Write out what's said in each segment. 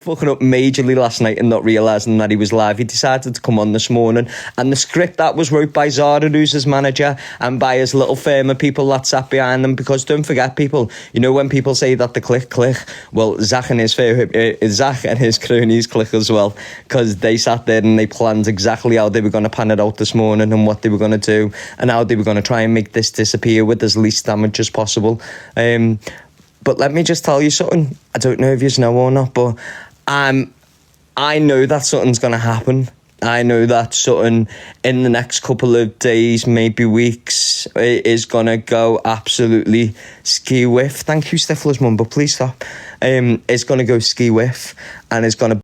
fucking up majorly last night and not realising that he was live. He decided to come on this morning, and the script that was wrote by Zara, who's his manager, and by his little firm of people that sat behind them, because don't forget, people, you know when people say that the click, well, Zach and his cronies click as well, because they sat there and they planned exactly how they were going to pan it out this morning and what they were going to do and how they were going to try and make this disappear with as least damage as possible. But let me just tell you something. I don't know if you know or not, but I know that something's going to happen. I know that something in the next couple of days, maybe weeks, is going to go absolutely ski whiff. Thank you, Stifler's mum, but please stop. It's going to go ski whiff, and it's going to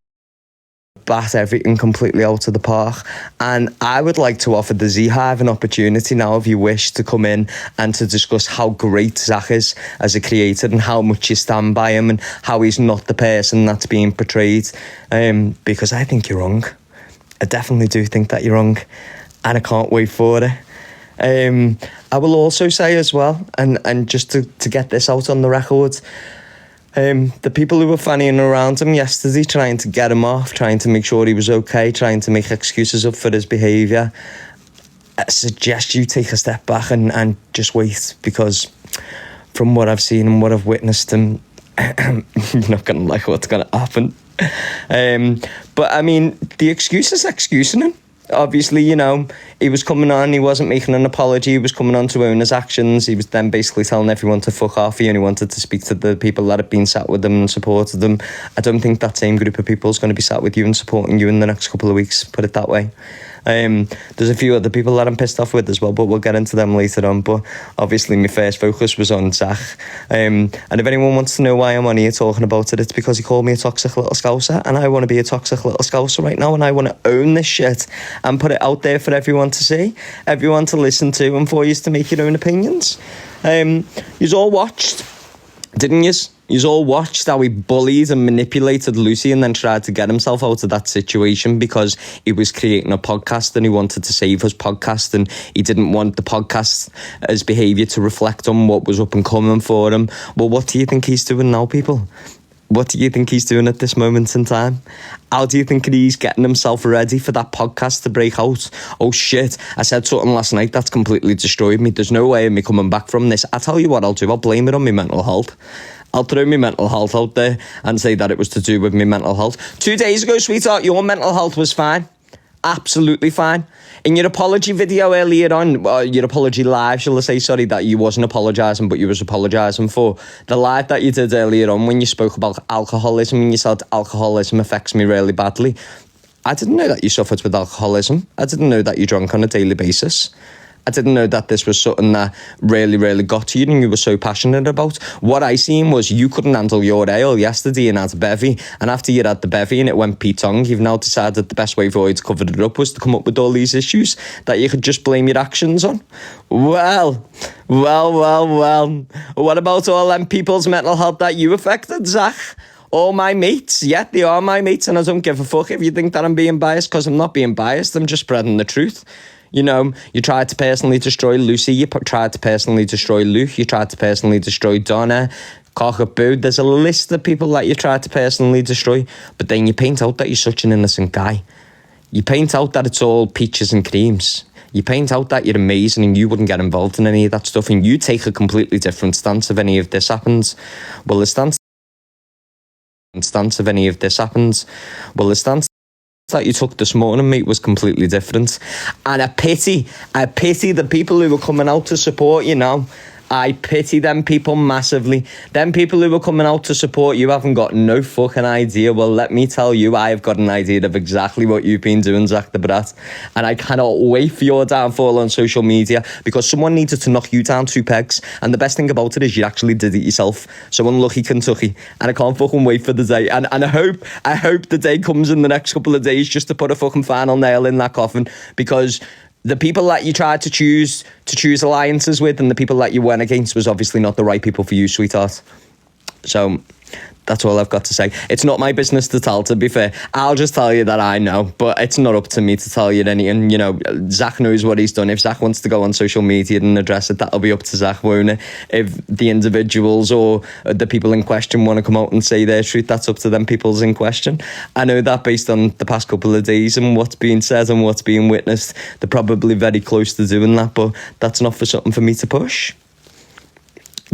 bat everything completely out of the park. And I would like to offer the Z-Hive an opportunity now, if you wish, to come in and to discuss how great Zach is as a creator and how much you stand by him and how he's not the person that's being portrayed, because I think you're wrong. I definitely do think that you're wrong, and I can't wait for it. I will also say as well, and just to get this out on the record, the people who were fannying around him yesterday, trying to get him off, trying to make sure he was okay, trying to make excuses up for his behaviour, I suggest you take a step back and just wait, because from what I've seen and what I've witnessed, you're not going to like what's going to happen. But I mean, the excuse is excusing him. Obviously, you know, he was coming on, he wasn't making an apology, he was coming on to own his actions. He was then basically telling everyone to fuck off. He only wanted to speak to the people that had been sat with them and supported them. I don't think that same group of people is going to be sat with you and supporting you in the next couple of weeks, put it that way. There's a few other people that I'm pissed off with as well, but we'll get into them later on. But obviously my first focus was on Zach. And if anyone wants to know why I'm on here talking about it, it's because he called me a toxic little scouser, and I want to be a toxic little scouser right now, and I want to own this shit and put it out there for everyone to see, everyone to listen to, and for you to make your own opinions. Yous all watched, didn't yous? Yous all watched how he bullied and manipulated Lucy and then tried to get himself out of that situation because he was creating a podcast and he wanted to save his podcast, and he didn't want the podcast, his behaviour, to reflect on what was up and coming for him. Well, what do you think he's doing now, people? What do you think he's doing at this moment in time? How do you think he's getting himself ready for that podcast to break out? Oh shit, I said something last night that's completely destroyed me. There's no way of me coming back from this. I tell you what I'll do, I'll blame it on my mental health. I'll throw my mental health out there and say that it was to do with my mental health. 2 days ago, sweetheart, your mental health was fine. Absolutely fine. In your apology video earlier on, your apology live, shall I say, sorry, that you wasn't apologising, but you was apologising for, the live that you did earlier on when you spoke about alcoholism and you said alcoholism affects me really badly. I didn't know that you suffered with alcoholism. I didn't know that you drank on a daily basis. I didn't know that this was something that really, really got to you and you were so passionate about. What I seen was you couldn't handle your ale yesterday and had a bevy, and after you had the bevy and it went P-tong, you've now decided the best way for you to cover it up was to come up with all these issues that you could just blame your actions on. Well. What about all them people's mental health that you affected, Zach? All my mates, yeah, they are my mates, and I don't give a fuck if you think that I'm being biased, because I'm not being biased, I'm just spreading the truth. You know, you tried to personally destroy Lucy, you tried to personally destroy Luke, you tried to personally destroy Donna, Cockapoo. There's a list of people that you tried to personally destroy, but then you paint out that you're such an innocent guy. You paint out that it's all peaches and creams. You paint out that you're amazing and you wouldn't get involved in any of that stuff, and you take a completely different stance if any of this happens. Well, the stance of any of this happens. Well, the stance that you took this morning, mate, was completely different. And I pity the people who were coming out to support you now. I pity them people massively. Them people who were coming out to support you haven't got no fucking idea. Well, let me tell you, I've got an idea of exactly what you've been doing, Zach the Brat. And I cannot wait for your downfall on social media, because someone needed to knock you down 2 pegs. And the best thing about it is you actually did it yourself. So unlucky Kentucky. And I can't fucking wait for the day. And I hope the day comes in the next couple of days just to put a fucking final nail in that coffin, because the people that you tried to choose alliances with and the people that you went against was obviously not the right people for you, sweetheart. So That's all I've got to say. It's not my business to tell, to be fair. I'll just tell you that I know, but it's not up to me to tell you anything. You know, Zach knows what he's done. If Zach wants to go on social media and address it, that'll be up to Zach, won't it? If the individuals or the people in question want to come out and say their truth, that's up to them people's in question. I know that based on the past couple of days and what's being said and what's being witnessed, they're probably very close to doing that, but that's not for something for me to push.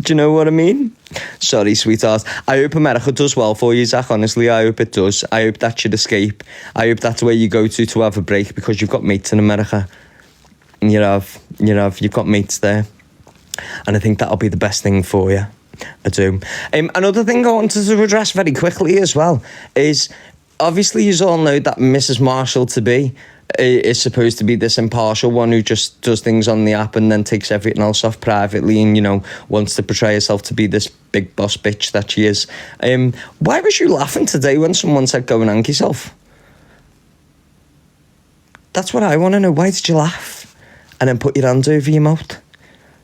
Do you know what I mean? Sorry, sweetheart. I hope America does well for you, Zach. Honestly, I hope it does. I hope that should escape. I hope that's where you go to have a break, because you've got mates in America. And you've got mates there. And I think that'll be the best thing for you. I do. Another thing I wanted to address very quickly as well is, obviously you all know that Mrs. Marshall-to-be is supposed to be this impartial one who just does things on the app and then takes everything else off privately and, you know, wants to portray herself to be this big boss bitch that she is. Why was you laughing today when someone said go and hang yourself? That's what I want to know. Why did you laugh and then put your hand over your mouth?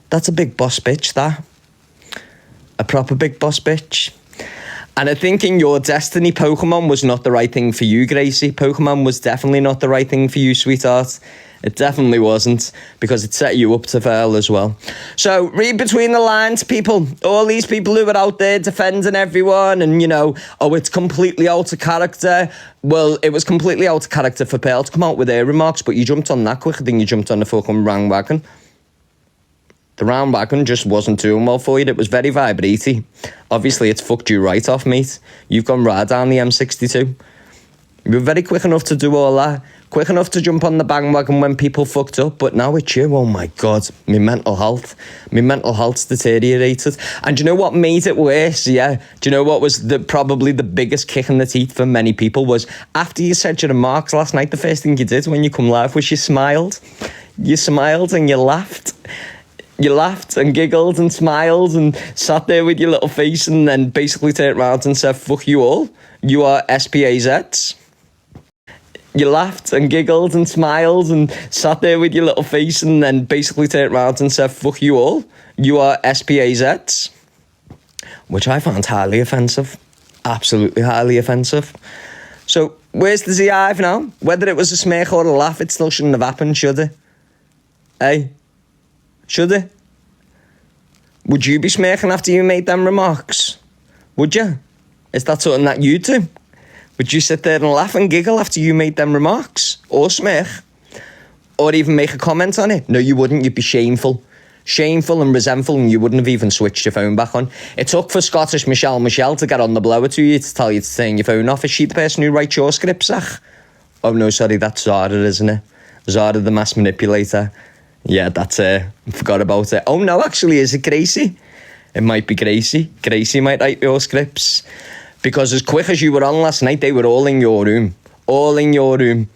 That's a big boss bitch, that. A proper big boss bitch. And I think in your destiny, Pokemon was not the right thing for you, Gracie. Pokemon was definitely not the right thing for you, sweetheart. It definitely wasn't, because it set you up to fail as well. So read between the lines, people. All these people who are out there defending everyone and, you know, oh, it's completely out of character. Well, it was completely out of character for Pearl to come out with their remarks, but you jumped on that quicker than you jumped on the fucking bandwagon. The round wagon just wasn't doing well for you. It was very vibraty. Obviously, it's fucked you right off, mate. You've gone right down the M62. You were very quick enough to do all that. Quick enough to jump on the bandwagon when people fucked up. But now it's you. Oh, my God. My mental health. My mental health's deteriorated. And do you know what made it worse? Yeah. Do you know what was probably the biggest kick in the teeth for many people was after you said your remarks last night, the first thing you did when you come live was you smiled. You smiled and you laughed. You laughed and giggled and smiled and sat there with your little face and then basically turned around and said, fuck you all. You are SPAZs. You laughed and giggled and smiled and sat there with your little face and then basically turned around and said, fuck you all. You are SPAZs. Which I found highly offensive. Absolutely highly offensive. So, where's the Z-Hive now? Whether it was a smirk or a laugh, it still shouldn't have happened, should it? Hey? Should it? Would you be smirking after you made them remarks? Would you? Is that something that you do? Would you sit there and laugh and giggle after you made them remarks? Or smirk? Or even make a comment on it? No, you wouldn't. You'd be shameful. Shameful and resentful, and you wouldn't have even switched your phone back on. It took for Scottish Michelle to get on the blower to you to tell you to turn your phone off. Is she the person who writes your scripts, Zach? Oh, no, sorry, that's Zara, isn't it? Zara, the mass manipulator. Yeah, that's it. Forgot about it. Oh, no, actually, is it Gracie? It might be Gracie. Gracie might write your scripts. Because as quick as you were on last night, they were all in your room. All in your room.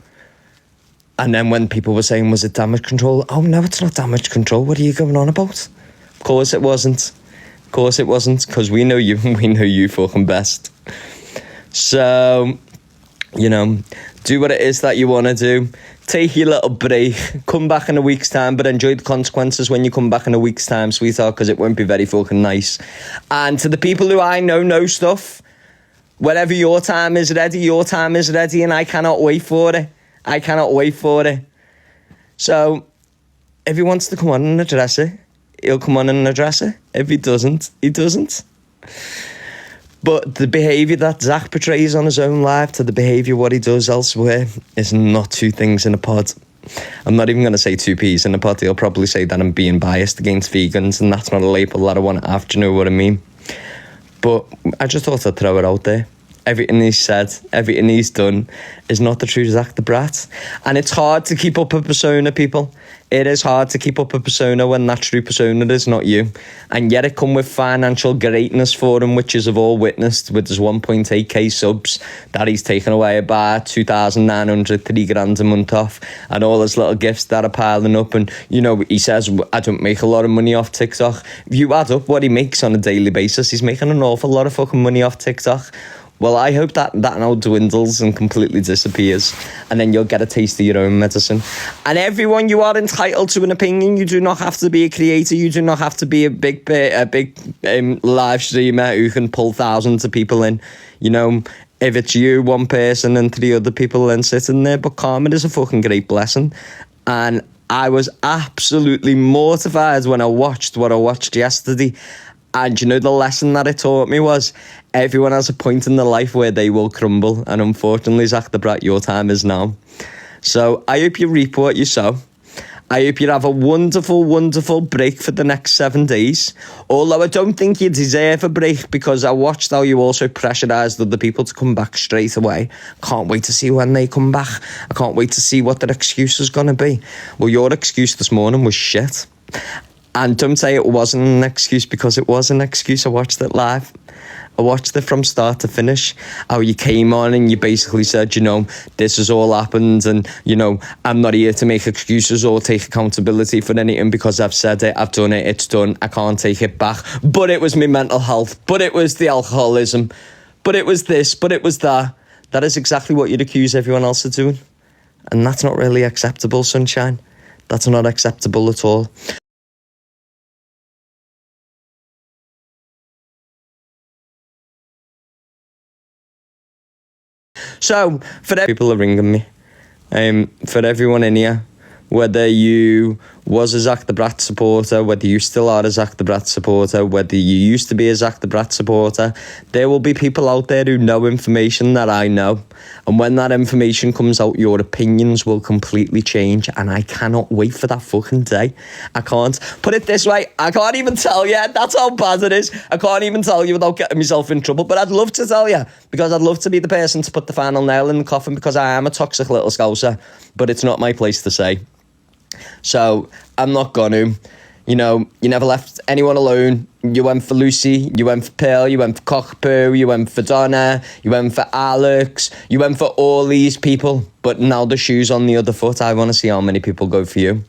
And then when people were saying, was it damage control? Oh, no, it's not damage control. What are you going on about? Of course it wasn't. Of course it wasn't. Because we know you. We know you fucking best. So, you know, do what it is that you want to do. Take your little break. Come back in a week's time, but enjoy the consequences when you come back in a week's time, sweetheart, because it won't be very fucking nice. And to the people who I know stuff, whenever your time is ready, and I cannot wait for it. I cannot wait for it. So, if he wants to come on and address it, he'll come on and address it. If he doesn't, he doesn't. But the behaviour that Zach portrays on his own live to the behaviour what he does elsewhere is not two things in a pod. I'm not even going to say two peas in a pod. He'll probably say that I'm being biased against vegans, and that's not a label that I want to have. Do you know what I mean? But I just thought I'd throw it out there. Everything he's said, everything he's done is not the true Zach the Brat. And it's hard to keep up a persona, people. It is hard to keep up a persona when that true persona is not you. And yet it come with financial greatness for him, which is of all witnessed with his 1.8k subs that he's taken away about 2,900, 3 grand a month off, and all his little gifts that are piling up. And, you know, he says, I don't make a lot of money off TikTok. If you add up what he makes on a daily basis, he's making an awful lot of fucking money off TikTok. Well, I hope that now dwindles and completely disappears, and then you'll get a taste of your own medicine. And everyone, you are entitled to an opinion. You do not have to be a creator. You do not have to be a big live streamer who can pull thousands of people in. You know, if it's you, one person, and 3 other people then sitting there. But karma is a fucking great blessing. And I was absolutely mortified when I watched what I watched yesterday. And you know, the lesson that it taught me was everyone has a point in their life where they will crumble. And unfortunately, Zach the Brat, your time is now. So I hope you reap what you sow. I hope you have a wonderful, wonderful break for the next 7 days. Although I don't think you deserve a break, because I watched how you also pressurised other people to come back straight away. Can't wait to see when they come back. I can't wait to see what their excuse is going to be. Well, your excuse this morning was shit. And don't say it wasn't an excuse, because it was an excuse. I watched it live. I watched it from start to finish. How you came on and you basically said, you know, this has all happened, and, you know, I'm not here to make excuses or take accountability for anything, because I've said it, I've done it, it's done, I can't take it back. But it was my mental health, but it was the alcoholism, but it was this, but it was that. That is exactly what you'd accuse everyone else of doing. And that's not really acceptable, sunshine. That's not acceptable at all. So, people are ringing me. For everyone in here, whether you was a Zach the Brat supporter, whether you still are a Zach the Brat supporter, whether you used to be a Zach the Brat supporter, there will be people out there who know information that I know. And when that information comes out, your opinions will completely change. And I cannot wait for that fucking day. I can't. Put it this way, I can't even tell you. That's how bad it is. I can't even tell you without getting myself in trouble. But I'd love to tell you, because I'd love to be the person to put the final nail in the coffin, because I am a toxic little scouser. But it's not my place to say. So I'm not gonna. You know, you never left anyone alone. You went for Lucy, you went for Pearl, you went for Cockapoo, you went for Donna, you went for Alex, you went for all these people. But now the shoe's on the other foot. I want to see how many people go for you.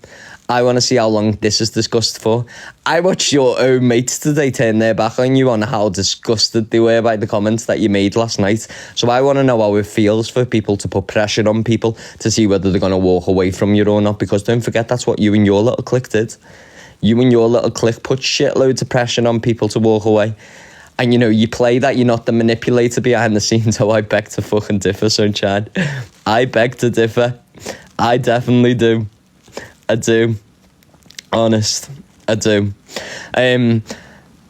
I want to see how long this is discussed for. I watched your own mates today turn their back on you on how disgusted they were by the comments that you made last night. So I want to know how it feels for people to put pressure on people to see whether they're going to walk away from you or not. Because don't forget, that's what you and your little clique did. You and your little clique put shitloads of pressure on people to walk away. And, you know, you play that you're not the manipulator behind the scenes. So I beg to fucking differ, sunshine. I beg to differ. I definitely do. I do. Honest. I do.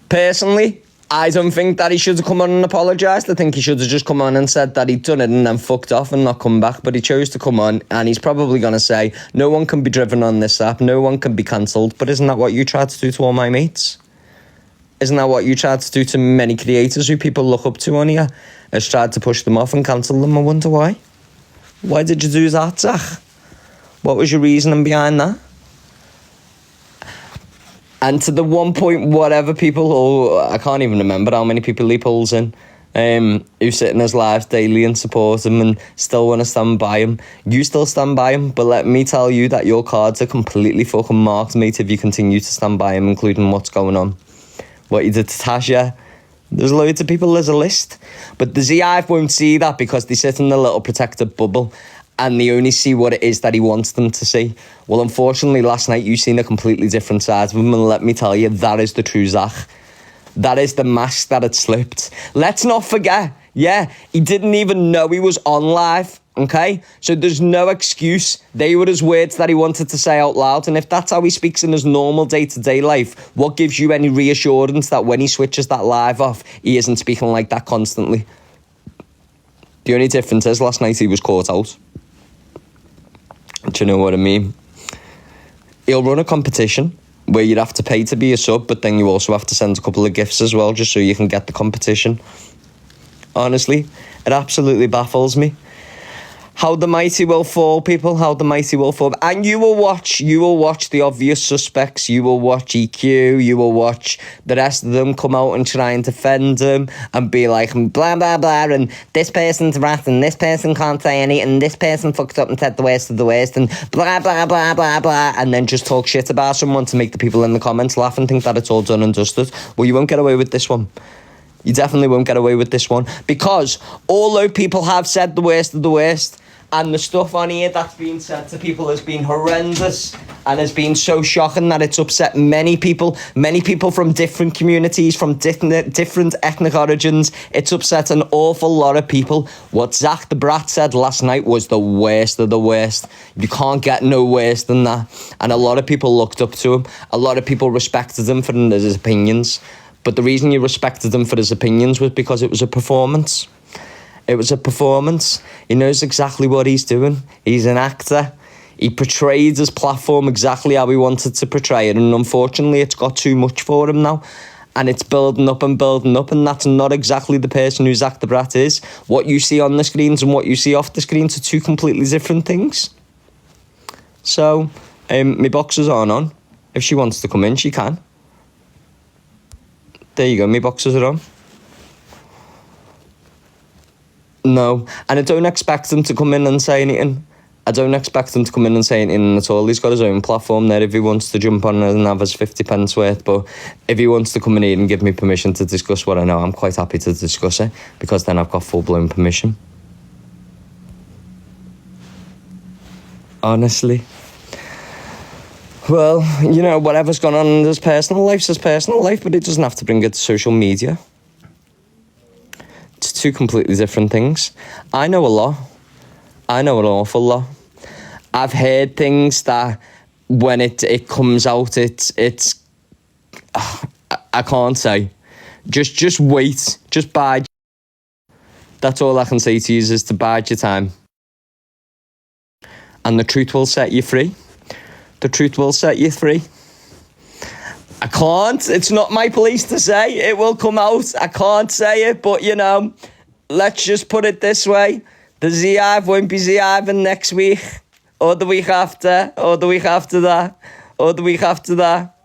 Personally, I don't think that he should have come on and apologised. I think he should have just come on and said that he'd done it and then fucked off and not come back. But he chose to come on, and he's probably going to say, no one can be driven on this app, no one can be cancelled. But isn't that what you tried to do to all my mates? Isn't that what you tried to do to many creators who people look up to on here? Has tried to push them off and cancel them. I wonder why. Why did you do that, Zach? What was your reasoning behind that? And to the 1 point whatever people, or I can't even remember how many people he pulls in, who sit in his lives daily and support him and still want to stand by him. You still stand by him, but let me tell you that your cards are completely fucking marked, mate, if you continue to stand by him, including what's going on. What you did to Tasha. There's loads of people, there's a list. But the ZIve won't see that, because they sit in a little protected bubble and they only see what it is that he wants them to see. Well, unfortunately, last night you seen a completely different side of him, and let me tell you, that is the true Zach. That is the mask that had slipped. Let's not forget, yeah, he didn't even know he was on live, okay? So there's no excuse. They were his words that he wanted to say out loud, and if that's how he speaks in his normal day-to-day life, what gives you any reassurance that when he switches that live off, he isn't speaking like that constantly? The only difference is last night he was caught out. Do you know what I mean? He'll run a competition where you'd have to pay to be a sub, but then you also have to send a couple of gifts as well, just so you can get the competition. Honestly, it absolutely baffles me. How the mighty will fall, people, how the mighty will fall. And you will watch the obvious suspects. You will watch EQ, you will watch the rest of them come out and try and defend them and be like, blah, blah, blah, and this person's rat, and this person can't say any, and this person fucked up and said the worst of the worst, and blah, blah, blah, blah, blah, and then just talk shit about someone to make the people in the comments laugh and think that it's all done and dusted. Well, you won't get away with this one. You definitely won't get away with this one. Because although people have said the worst of the worst, and the stuff on here that's been said to people has been horrendous and has been so shocking that it's upset many people from different communities, from different ethnic origins. It's upset an awful lot of people. What Zach the Brat said last night was the worst of the worst. You can't get no worse than that. And a lot of people looked up to him. A lot of people respected him for his opinions. But the reason you respected him for his opinions was because it was a performance. It was a performance. He knows exactly what he's doing. He's an actor. He portrayed his platform exactly how he wanted to portray it. And unfortunately, it's got too much for him now. And it's building up. And that's not exactly the person who Zach the Brat is. What you see on the screens and what you see off the screens are two completely different things. So, my boxers aren't on. If she wants to come in, she can. There you go, my boxers are on. No, and I don't expect him to come in and say anything. I don't expect him to come in and say anything at all. He's got his own platform there if he wants to jump on and have his 50 pence worth. But if he wants to come in here and give me permission to discuss what I know, I'm quite happy to discuss it, because then I've got full-blown permission. Honestly. Well, you know, whatever's gone on in his personal life's his personal life, but it doesn't have to bring it to social media. It's two completely different things. I know a lot. I know an awful lot. I've heard things that when it comes out, it's I can't say. Just wait. Just bide. That's all I can say to you is to bide your time. And the truth will set you free. The truth will set you free. I can't. It's not my place to say. It will come out. I can't say it, but, you know, let's just put it this way. The Z-Hive won't be Z-Hiving next week, or the week after, or the week after that, or the week after that.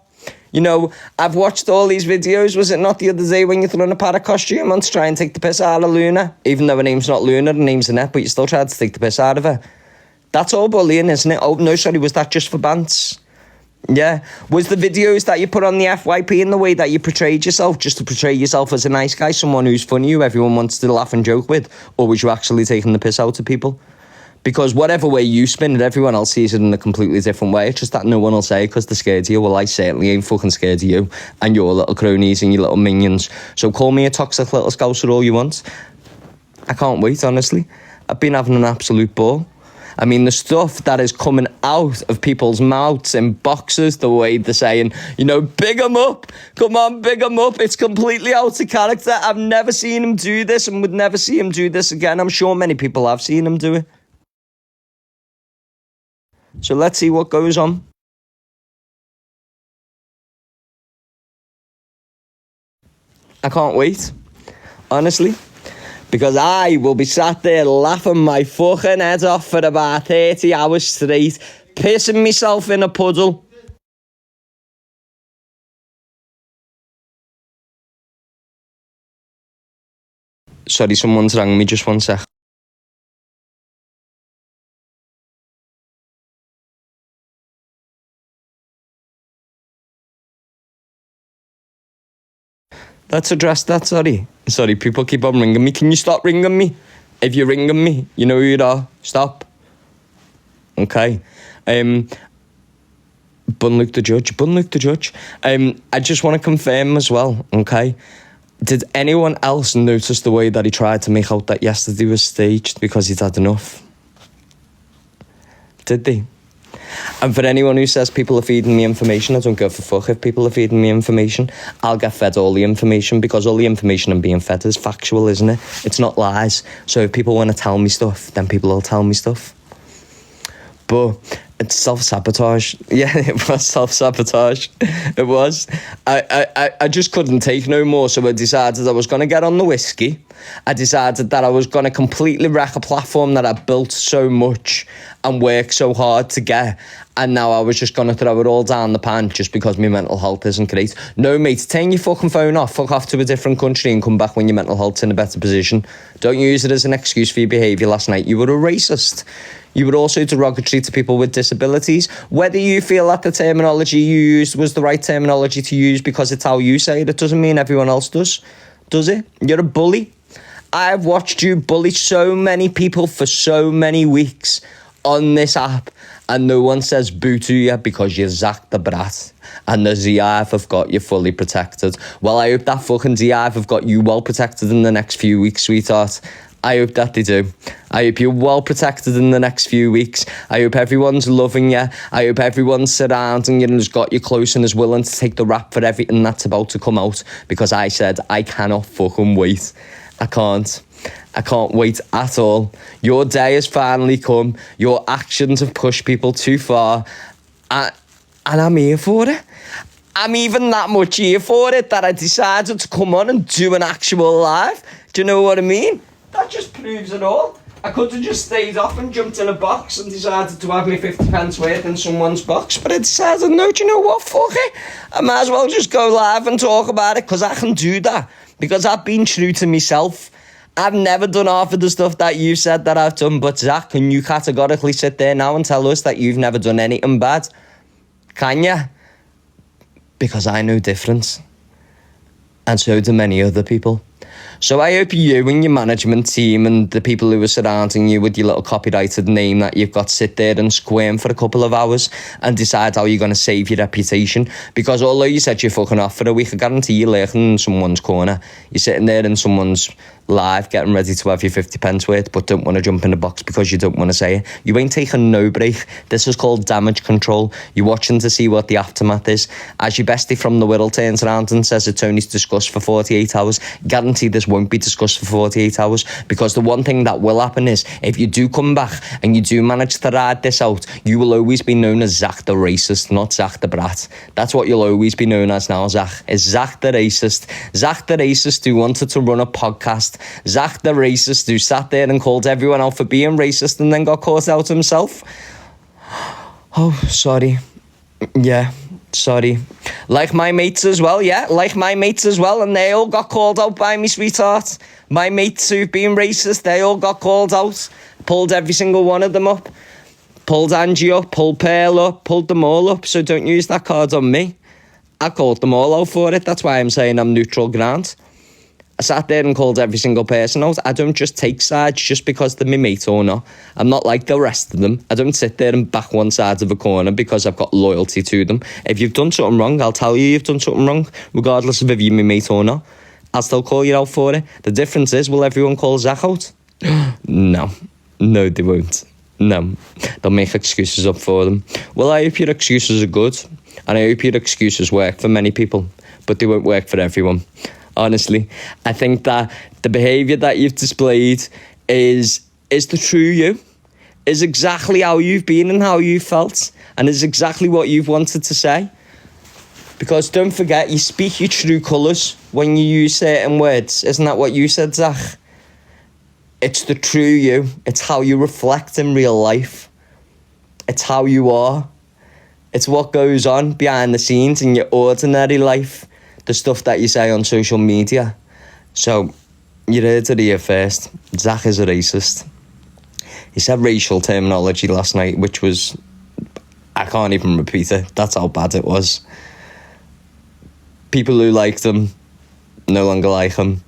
You know, I've watched all these videos. Was it not the other day when you threw on a part of costume on to try and take the piss out of Luna? Even though her name's not Luna, her name's Annette, but you still tried to take the piss out of her. That's all bullying, isn't it? Oh, no, sorry, was that just for bants? Yeah. Was the videos that you put on the FYP and the way that you portrayed yourself just to portray yourself as a nice guy, someone who's funny, who everyone wants to laugh and joke with? Or was you actually taking the piss out of people? Because whatever way you spin it, everyone else sees it in a completely different way. It's just that no one will say it because they're scared of you. Well, I certainly ain't fucking scared of you and your little cronies and your little minions. So call me a toxic little scouser all you want. I can't wait, honestly. I've been having an absolute ball. I mean, the stuff that is coming out of people's mouths in boxes, the way they're saying, you know, big him up. Come on, big him up. It's completely out of character. I've never seen him do this and would never see him do this again. I'm sure many people have seen him do it. So let's see what goes on. I can't wait, honestly. Because I will be sat there laughing my fucking head off for about 30 hours straight, pissing myself in a puddle. Sorry, someone's rang me, just one sec. Let's address that, sorry. Sorry, people keep on ringing me. Can you stop ringing me? If you're ringing me, you know who you are. Stop. Okay. Bun Luke the Judge. I just want to confirm as well, okay? Did anyone else notice the way that he tried to make out that yesterday was staged because he'd had enough? Did they? And for anyone who says people are feeding me information, I don't give a fuck if people are feeding me information. I'll get fed all the information because all the information I'm being fed is factual, isn't it? It's not lies. So if people want to tell me stuff, then people will tell me stuff. But it's self-sabotage. Yeah, it was self-sabotage. It was. I just couldn't take no more, so I decided I was going to get on the whiskey. I decided that I was going to completely wreck a platform that I built so much and worked so hard to get. And now I was just going to throw it all down the pan just because my mental health isn't great. No, mate, turn your fucking phone off. Fuck off to a different country and come back when your mental health's in a better position. Don't use it as an excuse for your behaviour last night. You were a racist. You were also derogatory to people with disabilities. Whether you feel that the terminology you used was the right terminology to use because it's how you say it, it doesn't mean everyone else does. does it? You're a bully. I've watched you bully so many people for so many weeks on this app, and no one says boo to you because you're Zach the Brat and the ZIF have got you fully protected. Well, I hope that fucking ZIF have got you well protected in the next few weeks, sweetheart. I hope that they do. I hope you're well protected in the next few weeks. I hope everyone's loving you. I hope everyone's surrounding you and has got you close and is willing to take the rap for everything that's about to come out, because I said I cannot fucking wait. I can't wait at all. Your day has finally come. Your actions have pushed people too far. And I'm here for it. I'm even that much here for it that I decided to come on and do an actual live. Do you know what I mean? That just proves it all. I could have just stayed off and jumped in a box and decided to have me 50 pence worth in someone's box, but I decided, no, do you know what, fuck it. I might as well just go live and talk about it, because I can do that. Because I've been true to myself. I've never done half of the stuff that you said that I've done, but Zach, can you categorically sit there now and tell us that you've never done anything bad? Can you? Because I know difference. And so do many other people. So I hope you and your management team and the people who are surrounding you with your little copyrighted name that you've got sit there and squirm for a couple of hours and decide how you're going to save your reputation. Because although you said you're fucking off for a week, I guarantee you're lurking in someone's corner. You're sitting there in someone's live getting ready to have your 50 pence worth, but don't want to jump in the box because you don't want to say it. You ain't taking no break. This is called damage control. You're watching to see what the aftermath is. As your bestie from the Wirral turns around and says it's only discussed for 48 hours, guarantee this won't be discussed for 48 hours, because the one thing that will happen is if you do come back and you do manage to ride this out, you will always be known as Zach the Racist, not Zach the Brat. That's what you'll always be known as now, Zach, is Zach the Racist. Zach the Racist who wanted to run a podcast. Zach the Racist who sat there and called everyone out for being racist and then got caught out himself. Oh, sorry. Yeah, sorry. Like my mates as well, yeah, like my mates as well, and they all got called out by me, sweetheart. My mates who've been racist, they all got called out. Pulled every single one of them up. Pulled Angie up, pulled Pearl up, pulled them all up, so don't use that card on me. I called them all out for it, that's why I'm saying I'm neutral ground. I sat there and called every single person out. I don't just take sides just because they're my mate or not. I'm not like the rest of them. I don't sit there and back one side of a corner because I've got loyalty to them. If you've done something wrong, I'll tell you've done something wrong, regardless of if you're my mate or not. I'll still call you out for it. The difference is, will everyone call Zach out? No, they won't. No, they'll make excuses up for them. Well, I hope your excuses are good, and I hope your excuses work for many people, but they won't work for everyone. Honestly, I think that the behaviour that you've displayed is the true you, is exactly how you've been and how you felt, and is exactly what you've wanted to say. Because don't forget, you speak your true colours when you use certain words. Isn't that what you said, Zach? It's the true you. It's how you reflect in real life. It's how you are. It's what goes on behind the scenes in your ordinary life. The stuff that you say on social media. So, you heard it here first. Zach is a racist. He said racial terminology last night, which was... I can't even repeat it. That's how bad it was. People who liked him no longer like him.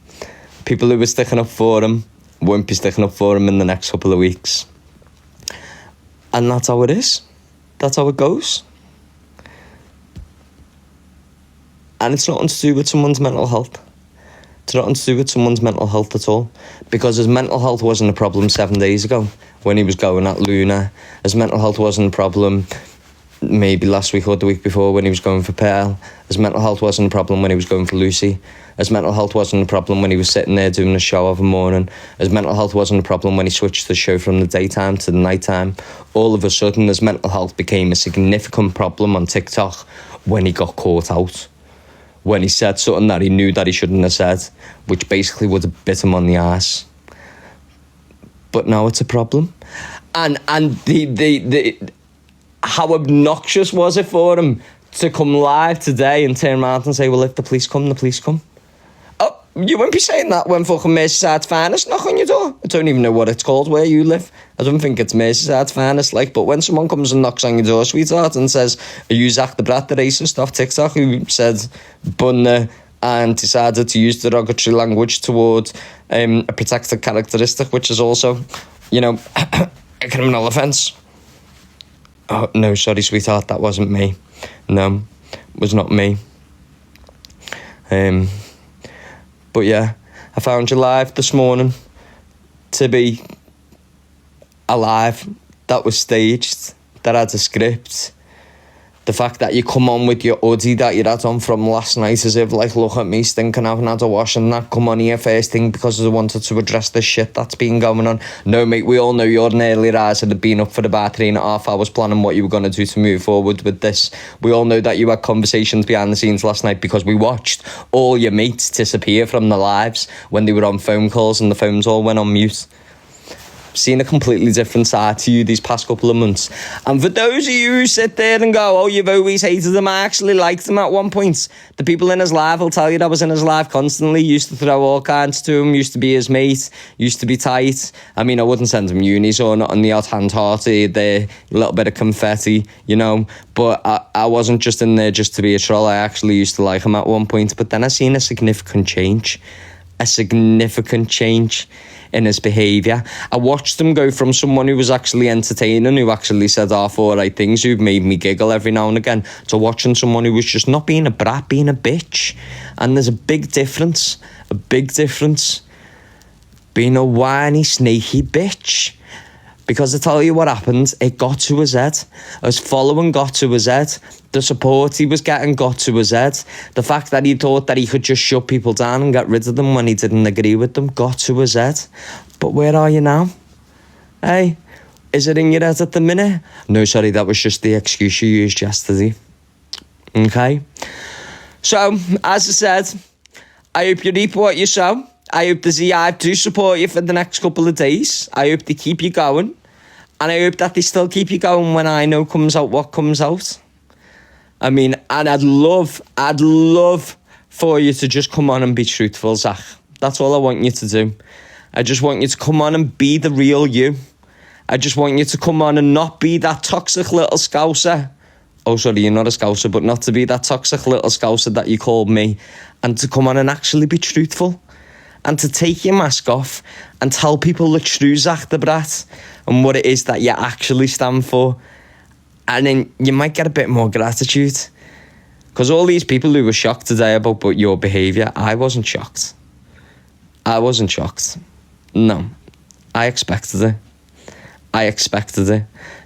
People who were sticking up for him won't be sticking up for him in the next couple of weeks. And that's how it is. That's how it goes. And it's nothing to do with someone's mental health. It's nothing to do with someone's mental health at all. Because his mental health wasn't a problem 7 days ago when he was going at Luna. His mental health wasn't a problem maybe last week or the week before when he was going for Pearl. His mental health wasn't a problem when he was going for Lucy. His mental health wasn't a problem when he was sitting there doing a show of a morning. His mental health wasn't a problem when he switched the show from the daytime to the nighttime. All of a sudden, his mental health became a significant problem on TikTok when he got caught out. When he said something that he knew that he shouldn't have said, which basically would have bit him on the arse. But now it's a problem. And the how obnoxious was it for him to come live today and turn around and say, well, if the police come, the police come. Oh, you won't be saying that when fucking Merseyside's Finest knock on your door. I don't even know what it's called where you live. I don't think it's Merseyside's Finest, like, but when someone comes and knocks on your door, sweetheart, and says, are you Zach the Brat, the racist off TikTok, who said, bun the and decided to use derogatory language toward a protected characteristic, which is also, a criminal offence. Oh, no, sorry, sweetheart, that wasn't me. No, it was not me. But yeah, I found you live this morning to be alive. That was staged, that had a script. The fact that you come on with your hoodie that you had on from last night as if, like, look at me stinking, I haven't had a wash and that, come on here first thing because I wanted to address the shit that's been going on. No, mate, we all know you're an early riser, had been up for about 3.5 hours planning what you were going to do to move forward with this. We all know that you had conversations behind the scenes last night because we watched all your mates disappear from the lives when they were on phone calls and the phones all went on mute. Seen a completely different side to you these past couple of months. And for those of you who sit there and go, oh, you've always hated him, I actually liked him at one point. The people in his life will tell you that I was in his life constantly, used to throw all kinds to him, used to be his mate, used to be tight. I mean, I wouldn't send him unis or not on the odd hand-hearted, a little bit of confetti, but I wasn't just in there just to be a troll. I actually used to like him at one point, but then I seen a significant change in his behaviour. I watched him go from someone who was actually entertaining, who actually said half all right things, who made me giggle every now and again, to watching someone who was just not being a brat, being a bitch. And there's a big difference. Being a whiny, snaky bitch. Because I tell you what happened, it got to his head. His following got to his head. The support he was getting got to his head. The fact that he thought that he could just shut people down and get rid of them when he didn't agree with them got to his head. But where are you now? Hey, is it in your head at the minute? No, sorry, that was just the excuse you used yesterday. Okay? So, as I said, I hope you reap what you sow. I hope the ZI do support you for the next couple of days. I hope they keep you going. And I hope that they still keep you going when I know comes out what comes out. I mean, and I'd love for you to just come on and be truthful, Zach. That's all I want you to do. I just want you to come on and be the real you. I just want you to come on and not be that toxic little scouser. Oh, sorry, you're not a scouser, but not to be that toxic little scouser that you called me. And to come on and actually be truthful. And to take your mask off and tell people the true Zach the Brat and what it is that you actually stand for. And then you might get a bit more gratitude. Because all these people who were shocked today about your behaviour, I wasn't shocked. No. I expected it.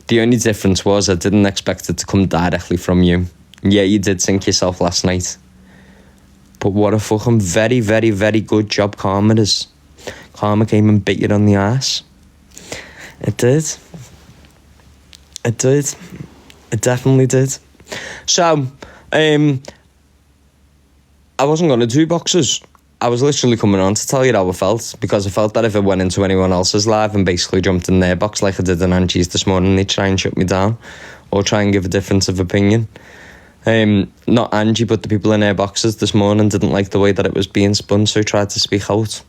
The only difference was I didn't expect it to come directly from you. Yeah, you did sink yourself last night. But what a fucking very, very, very good job Karma is. Karma came and bit you on the ass. It did. It definitely did. So, I wasn't going to do boxes. I was literally coming on to tell you how I felt, because I felt that if I went into anyone else's live and basically jumped in their box like I did in Angie's this morning, they'd try and shut me down or try and give a difference of opinion. Not Angie, but the people in her boxes this morning didn't like the way that it was being spun, so tried to speak out.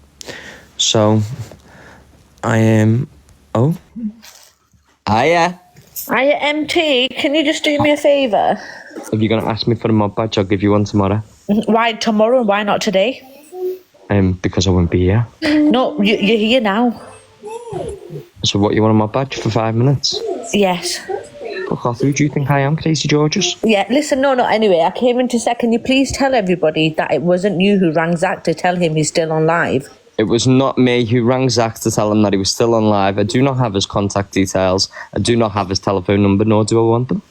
So, I am... Oh? Hiya. Hiya, MT. Can you just do me a favour? If you're going to ask me for a mod badge, I'll give you one tomorrow. Why tomorrow and why not today? Because I won't be here. No, you're here now. So what, you want a mod badge for 5 minutes? Yes. Fuck off, who do you think I am, Casey Georges? Yeah, listen, no, anyway, I came in to say, can you please tell everybody that it wasn't you who rang Zach to tell him he's still on live? It was not me who rang Zach to tell him that he was still on live. I do not have his contact details. I do not have his telephone number, nor do I want them.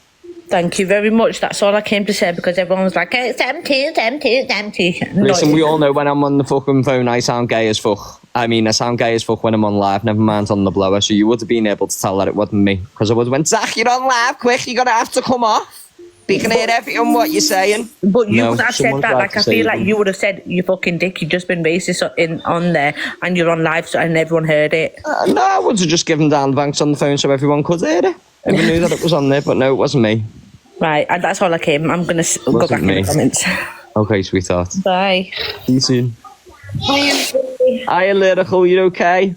Thank you very much. That's all I came to say, because everyone was like, hey, it's empty. Listen, we all know when I'm on the fucking phone, I sound gay as fuck. I mean, I sound gay as fuck when I'm on live, never mind on the blower, so you would have been able to tell that it wasn't me. Because I would have went, Zach, you're on live, quick, you're going to have to come off. We can hear everything what you're saying. But you would have said that, like, I feel like you would have said, you fucking dick, you've just been racist on there, and you're on live, and everyone heard it. No, I would have just given down the banks on the phone so everyone could hear it. Everyone knew that it was on there, but no, it wasn't me. Right, and that's all I came. I'm going to go back in the comments. Okay, sweetheart. Bye. See you soon. Hiya, Lyrical, you okay?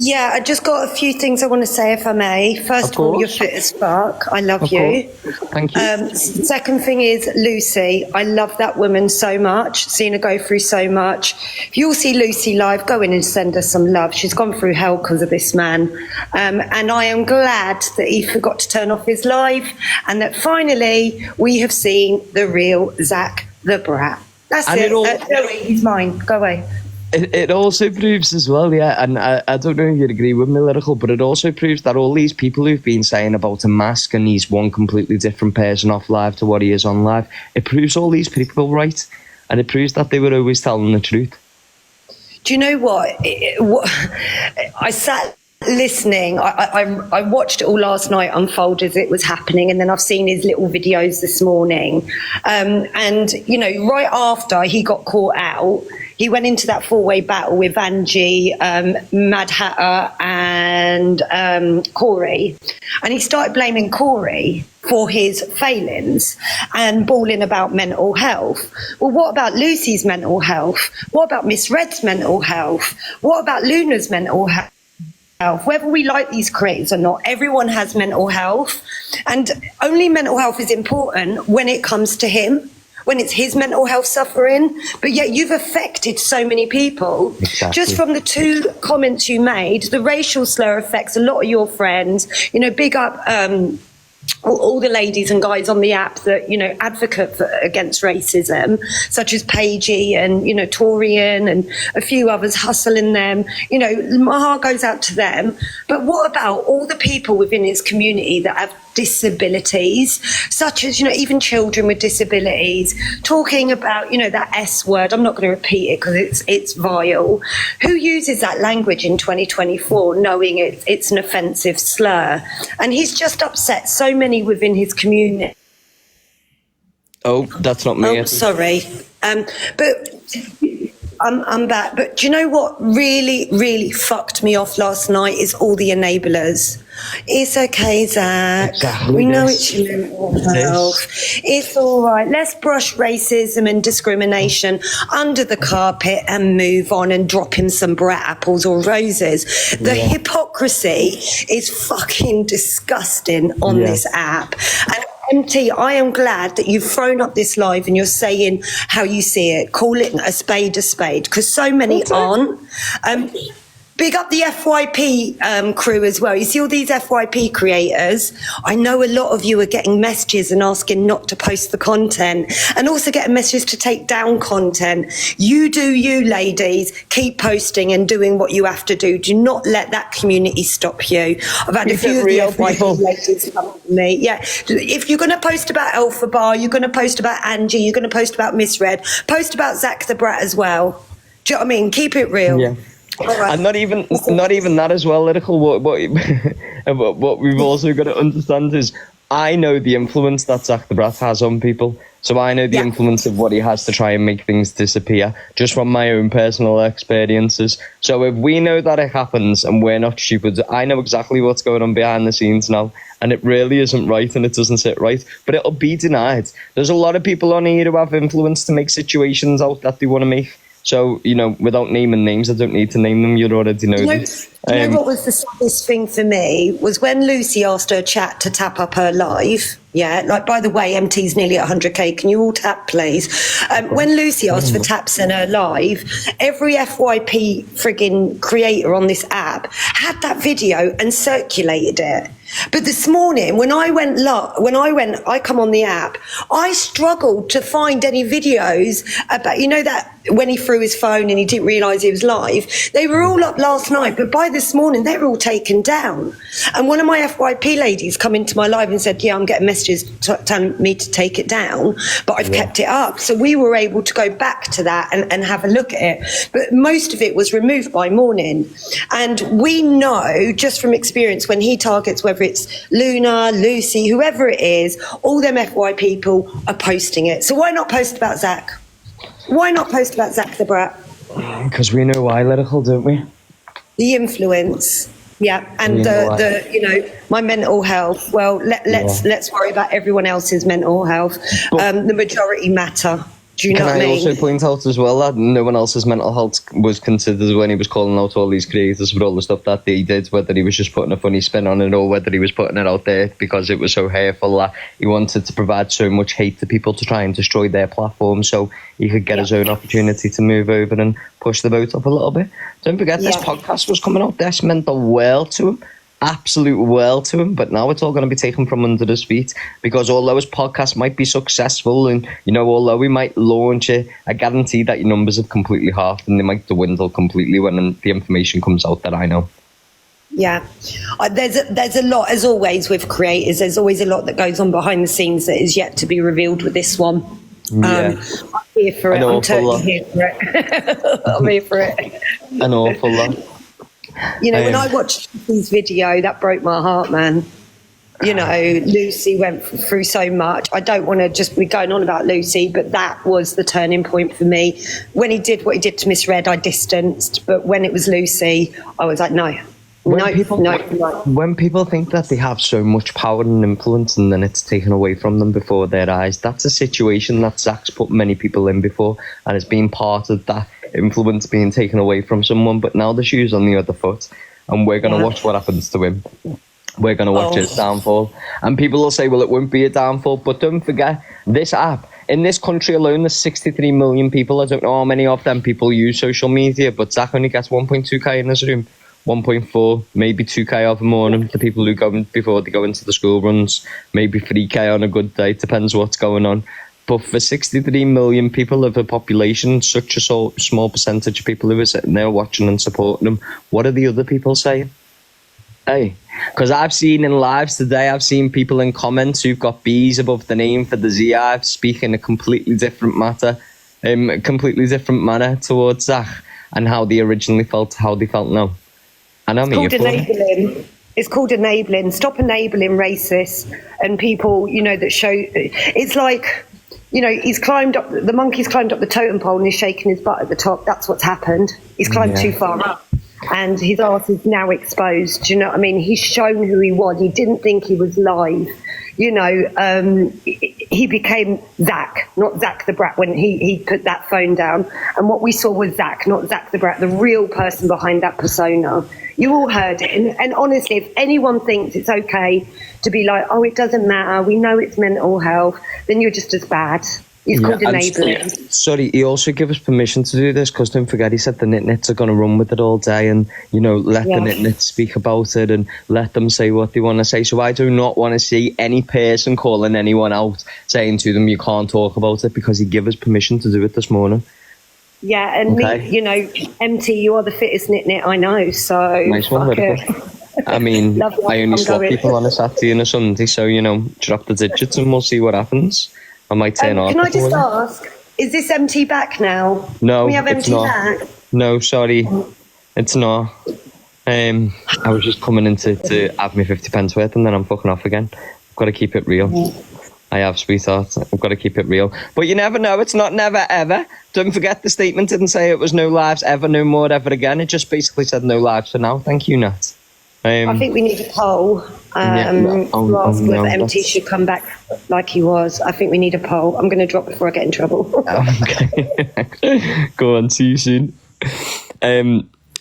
Yeah, I just got a few things I want to say, if I may. First of all, you're fit as fuck. I love you. Thank you. Second thing is Lucy. I love that woman so much. Seen her go through so much. If you all see Lucy live, go in and send her some love. She's gone through hell because of this man. And I am glad that he forgot to turn off his live and that finally we have seen the real Zach the Brat. That's And it. it He's mine. Go away. It also proves as well, yeah, and I don't know if you'd agree with me, Lyrical, but it also proves that all these people who've been saying about a mask and he's one completely different person off live to what he is on live, it proves all these people right, and it proves that they were always telling the truth. Do you know what? I sat listening. I watched it all last night unfold as it was happening, and then I've seen his little videos this morning. And, you know, right after he got caught out, he went into that four-way battle with Angie, Mad Hatter and Corey. And he started blaming Corey for his failings and bawling about mental health. Well, what about Lucy's mental health? What about Miss Red's mental health? What about Luna's mental health? Whether we like these creators or not, everyone has mental health. And only mental health is important when it comes to him, when it's his mental health suffering, but yet you've affected so many people. Exactly. Just from the two comments you made, the racial slur affects a lot of your friends. You know, big up all the ladies and guys on the app that, you know, advocate against racism, such as Paigey and, you know, Torian and a few others hustling them. You know, my heart goes out to them. But what about all the people within his community that have disabilities, such as, you know, even children with disabilities, talking about, you know, that S word. I'm not going to repeat it because it's vile. Who uses that language in 2024 knowing it's an offensive slur? And he's just upset so many within his community. Oh, that's not me. Oh, sorry. But I'm back. But do you know what really, really fucked me off last night is all the enablers. It's okay, Zach. Exactly. We know it's your mental health. It's all right. Let's brush racism and discrimination under the carpet and move on and drop him some brat apples or roses. The hypocrisy is fucking disgusting on this app. And MT, I am glad that you've thrown up this live and you're saying how you see it. Call it a spade, because so many aren't. Big up the FYP crew as well. You see all these FYP creators. I know a lot of you are getting messages and asking not to post the content and also getting messages to take down content. You do you, ladies. Keep posting and doing what you have to do. Do not let that community stop you. I've had a few of the FYP ladies come to me. Yeah. If you're going to post about Alpha Bar, you're going to post about Angie, you're going to post about Miss Red, post about Zach the Brat as well. Do you know what I mean? Keep it real. Yeah. Right. And not even that as well, Lyrical. What we've also got to understand is I know the influence that Zach the Brat has on people. So I know the influence of what he has to try and make things disappear, just from my own personal experiences. So if we know that it happens and we're not stupid, I know exactly what's going on behind the scenes now. And it really isn't right and it doesn't sit right. But it'll be denied. There's a lot of people on here who have influence to make situations out that they want to make. So, you know, without naming names, I don't need to name them. You already know this. You know what was the saddest thing for me was when Lucy asked her chat to tap up her live. Yeah, like, by the way, MT's nearly at 100k. Can you all tap, please? When Lucy asked for taps in her live, every FYP frigging creator on this app had that video and circulated it. But this morning, when I come on the app, I struggled to find any videos about, you know, that when he threw his phone and he didn't realise he was live. They were all up last night, but by this morning, they were all taken down. And one of my FYP ladies come into my live and said, yeah, I'm getting messages telling me to take it down, but I've kept it up. So we were able to go back to that and have a look at it. But most of it was removed by morning. And we know, just from experience, when he targets, whether it's Luna, Lucy, whoever it is, all them FY people are posting it. So why not post about Zach? Why not post about Zach the Brat? Because we know why, Lyrical, don't we? The influence. Yeah, and the you know, my mental health. Well, let's worry about everyone else's mental health. The majority matter. Do you know Can what I I mean? also point out as well that no one else's mental health was considered when he was calling out all these creators for all the stuff that they did, whether he was just putting a funny spin on it or whether he was putting it out there because it was so hateful that he wanted to provide so much hate to people to try and destroy their platform so he could get his own opportunity to move over and push the vote up a little bit. Don't forget, this podcast was coming out. This meant the world to him. Absolute world to him, but now it's all going to be taken from under his feet because although his podcast might be successful and, you know, although we might launch it, I guarantee that your numbers have completely halved and they might dwindle completely when the information comes out that I know. Yeah, there's a lot, as always with creators, there's always a lot that goes on behind the scenes that is yet to be revealed with this one. Yeah. I'm here for it. I'm totally here for it. I'm here for it. An awful lot. You know, when I watched Lucy's video, that broke my heart, man. You know, Lucy went through so much. I don't want to just be going on about Lucy, but that was the turning point for me. When he did what he did to Miss Red, I distanced. But when it was Lucy, I was like, no. When people think that they have so much power and influence and then it's taken away from them before their eyes, that's a situation that Zach's put many people in before and has been part of that influence being taken away from someone. But now the shoe's on the other foot and we're going to watch what happens to him. We're going to watch his downfall. And people will say, well, it won't be a downfall. But don't forget, this app, in this country alone, there's 63 million people. I don't know how many of them people use social media, but Zach only gets 1.2k in his room. 1.4, maybe 2k of them morning. The people who go before they go into the school runs, maybe 3k on a good day, depends what's going on. But for 63 million people of a population, such a small percentage of people who are sitting there watching and supporting them, what are the other people saying? Hey, because I've seen in lives today, I've seen people in comments who've got B's above the name for the Z-Hive speaking a completely different manner towards Zach and how they originally felt, how they felt now. And I'm called enabling. It's called enabling. Stop enabling racists and people, you know, that show. It's like, you know, the monkey's climbed up the totem pole and he's shaking his butt at the top. That's what's happened. He's climbed too far up and his arse is now exposed. Do you know what I mean? He's shown who he was. He didn't think he was live. You know, he became Zach, not Zach the Brat, when he put that phone down. And what we saw was Zach, not Zach the Brat, the real person behind that persona. You all heard it. And honestly, if anyone thinks it's okay to be like, oh, it doesn't matter, we know it's mental health, then you're just as bad. He's called enabling. Sorry, he also gave us permission to do this because don't forget, he said the Nit-Nits are going to run with it all day and, you know, let the Nit-Nits speak about it and let them say what they want to say. So I do not want to see any person calling anyone out saying to them, you can't talk about it, because he gave us permission to do it this morning. Yeah, and me, you know, MT, you are the fittest Nit-Nit I know, so nice one, I mean, I only swap people on a Saturday and a Sunday, so, you know, drop the digits and we'll see what happens. I might turn off. Can I just ask, is this MT back now? No, Can we have MT not. back? No, sorry, it's not. I was just coming in to have me 50 pence worth and then I'm fucking off again. I've got to keep it real. I have, sweetheart. I've got to keep it real. But you never know. It's not never, ever. Don't forget, the statement didn't say it was no lives ever, no more, ever again. It just basically said no lives for now. Thank you, Nat. I think we need a poll to ask whether MT should come back like he was. I think we need a poll. I'm going to drop before I get in trouble. Okay. Go on, see you soon.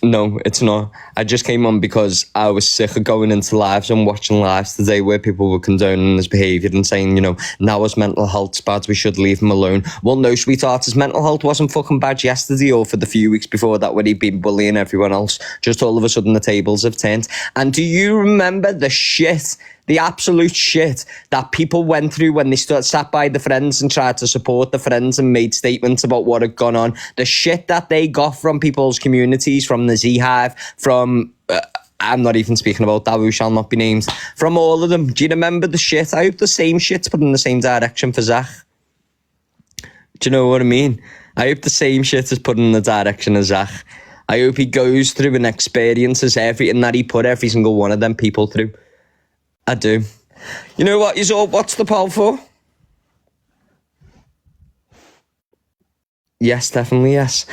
No, it's not. I just came on because I was sick of going into lives and watching lives today where people were condoning his behaviour and saying, you know, now his mental health's bad, we should leave him alone. Well, no, sweetheart, his mental health wasn't fucking bad yesterday or for the few weeks before that when he'd been bullying everyone else. Just all of a sudden the tables have turned. And do you remember the absolute shit that people went through when they sat by the Friends and tried to support the Friends and made statements about what had gone on? The shit that they got from people's communities, from the Z-Hive, from... I'm not even speaking about that, who shall not be named. From all of them. Do you remember the shit? I hope the same shit's put in the same direction for Zach. Do you know what I mean? I hope the same shit is put in the direction of Zach. I hope he goes through and experiences everything that he put every single one of them people through. I do. You know what, what's the poll for? Yes, definitely yes.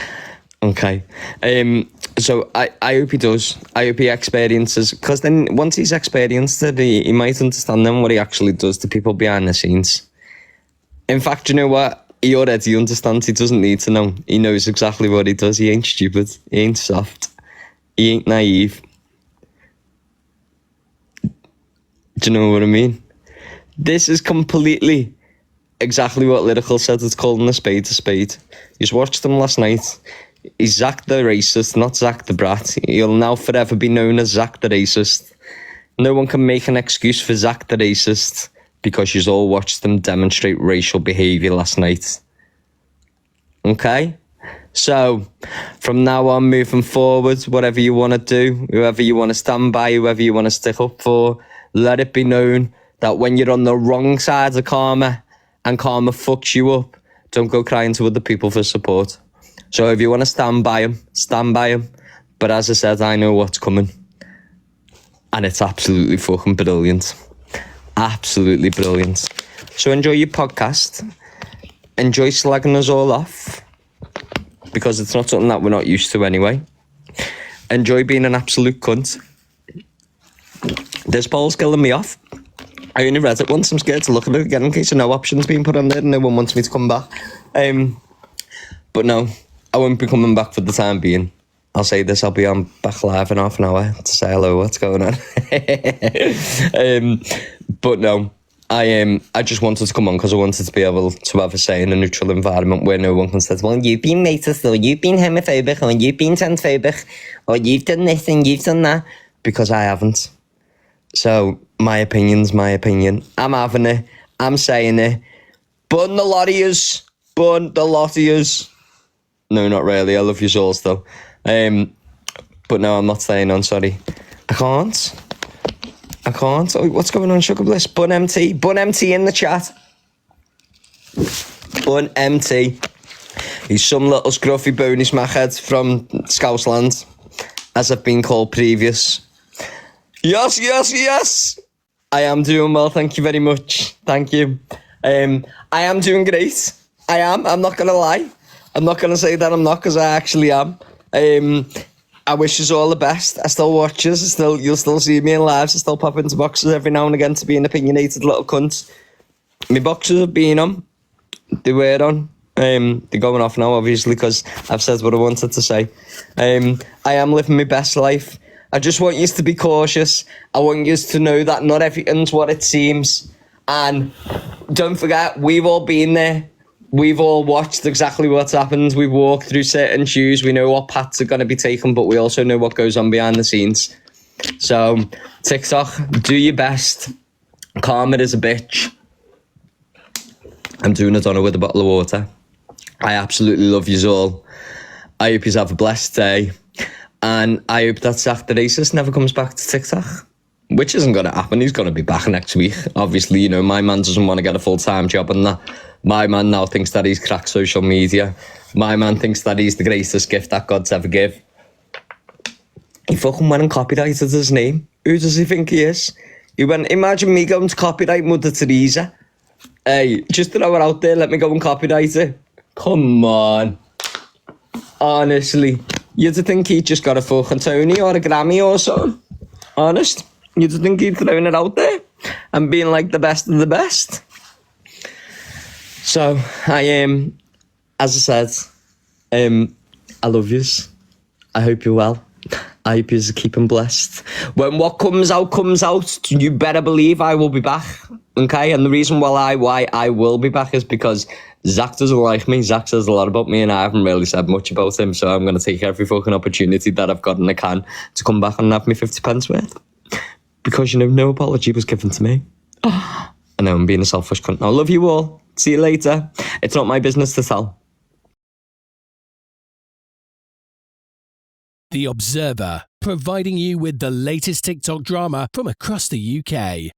Okay. So I hope he does. I hope he experiences, because then once he's experienced it, he might understand then what he actually does to people behind the scenes. In fact, you know what? He already understands. He doesn't need to know. He knows exactly what he does. He ain't stupid. He ain't soft. He ain't naive. Do you know what I mean? This is completely exactly what Lyrical said. It's calling a spade a spade. He's watched them last night. He's Zach the racist, not Zach the brat. He'll now forever be known as Zach the racist. No one can make an excuse for Zach the racist because you've all watched them demonstrate racial behaviour last night. Okay? So, from now on, moving forward, whatever you want to do, whoever you want to stand by, whoever you want to stick up for, let it be known that when you're on the wrong side of karma and karma fucks you up, don't go crying to other people for support. So if you want to stand by him, stand by him. But as I said, I know what's coming. And it's absolutely fucking brilliant. Absolutely brilliant. So enjoy your podcast. Enjoy slagging us all off. Because it's not something that we're not used to anyway. Enjoy being an absolute cunt. This poll's killing me off. I only read it once. I'm scared to look at it again in case no options being put on there and no one wants me to come back. But no, I won't be coming back for the time being. I'll say this, I'll be on back live in half an hour to say hello, what's going on? But no, I just wanted to come on because I wanted to be able to have a say in a neutral environment where no one can say, well, you've been racist, or you've been homophobic, or you've been transphobic, or you've done this and you've done that, because I haven't. So, my opinion's my opinion. I'm having it. I'm saying it. Bun the lot of yous. Bun the lot of yous. No, not really. I love you all still. But no, I'm not staying on, sorry. I can't. Oh, what's going on, Sugar Bliss? Bun MT. Bun MT in the chat. Bun MT. He's some little scruffy bony smackhead from Scousland, as I've been called previous. Yes. I am doing well, thank you very much. Thank you. I am doing great. I am. I'm not going to lie. I'm not going to say that I'm not, because I actually am. I wish you all the best. I still watch us. You'll still see me in lives. I still pop into boxes every now and again to be an opinionated little cunt. My boxes have been on. They were on. They're going off now, obviously, because I've said what I wanted to say. I am living my best life. I just want you to be cautious. I want you to know that not everything's what it seems. And don't forget, we've all been there. We've all watched exactly what's happened. We've walked through certain shoes. We know what paths are going to be taken, but we also know what goes on behind the scenes. So, TikTok, do your best. Karma is a bitch. I'm doing a donut with a bottle of water. I absolutely love you all. I hope you have a blessed day. And I hope that Zach the racist never comes back to TikTok. Which isn't going to happen. He's going to be back next week. Obviously, you know, my man doesn't want to get a full-time job and that. My man now thinks that he's cracked social media. My man thinks that he's the greatest gift that God's ever give. He fucking went and copyrighted his name. Who does he think he is? He went, imagine me going to copyright Mother Teresa. Hey, just throw it out there, let me go and copyright it. Come on. Honestly. You'd think he'd just got a fucking Tony or a Grammy or something. Honest. You'd think he'd thrown it out there and being like the best of the best. So, I am, as I said, I love yous. I hope you're well. I hope you're keeping blessed. When what comes out, you better believe I will be back. Okay? And the reason why I will be back is because Zach doesn't like me. Zach says a lot about me and I haven't really said much about him. So I'm going to take every fucking opportunity that I've got in the can to come back and have me 50 pence worth. Because, you know, no apology was given to me. I know I'm being a selfish cunt. I love you all. See you later. It's not my business to tell. The Observer, providing you with the latest TikTok drama from across the UK.